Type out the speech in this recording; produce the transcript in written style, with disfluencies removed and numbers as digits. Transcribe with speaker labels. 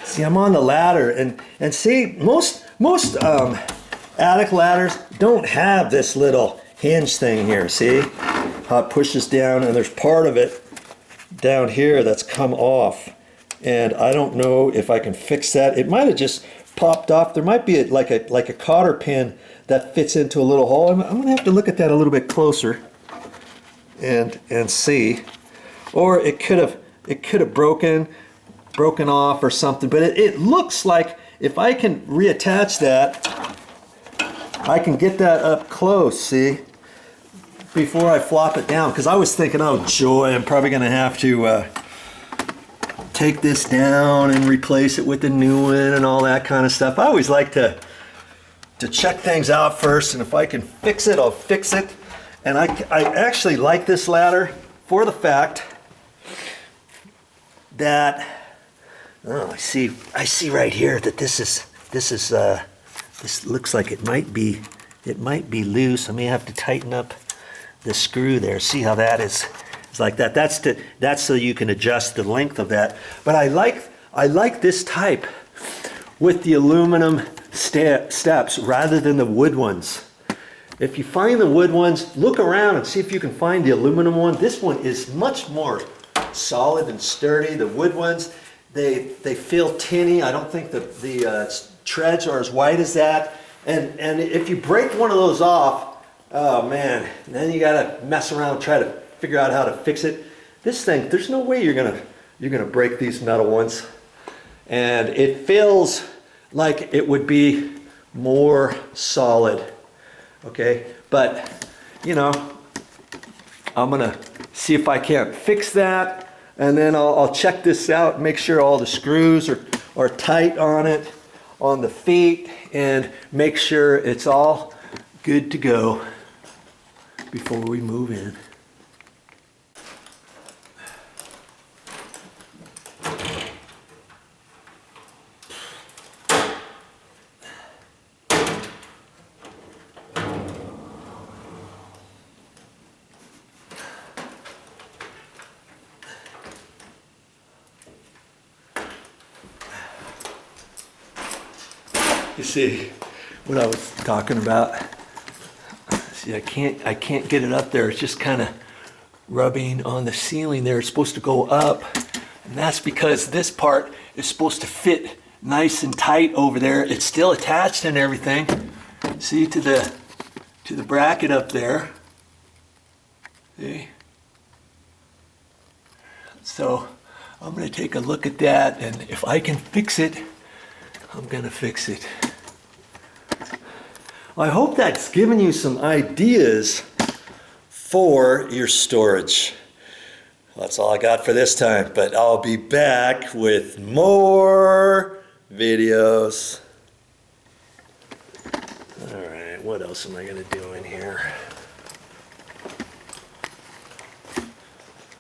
Speaker 1: See, I'm on the ladder, and see, most attic ladders don't have this little hinge thing here. See how it pushes down, and there's part of it down here that's come off, and I don't know if I can fix that. It might have just popped off. There might be like a cotter pin that fits into a little hole. I'm gonna have to look at that a little bit closer and see, or it could have broken off or something. But it looks like if I can reattach that, I can get that up close. See, before I flop it down, because I was thinking, oh joy, I'm probably gonna have to take this down and replace it with a new one and all that kind of stuff. I always like to check things out first, and if I can fix it, I'll fix it. And I actually like this ladder for the fact that I see right here that this looks like it might be loose. I may have to tighten up the screw there. See how that is? It's like that. That's so you can adjust the length of that. But I like this type with the aluminum steps rather than the wood ones. If you find the wood ones, look around and see if you can find the aluminum one. This one is much more solid and sturdy. The wood ones, they feel tinny. I don't think the treads are as white as that. And if you break one of those off, oh man, then you gotta mess around and try to figure out how to fix it. This thing, there's no way you're gonna break these metal ones. And it feels like it would be more solid. Okay, but you know, I'm gonna see if I can't fix that, and then I'll check this out and make sure all the screws are tight on it, on the feet, and make sure it's all good to go before we move in. You see what I was talking about? See, I can't get it up there. It's just kind of rubbing on the ceiling there. It's supposed to go up, and that's because this part is supposed to fit nice and tight over there. It's still attached and everything. See, to the bracket up there. See? So I'm going to take a look at that, and if I can fix it, I'm going to fix it. I hope that's given you some ideas for your storage. That's all I got for this time, but I'll be back with more videos. All right, what else am I going to do in here?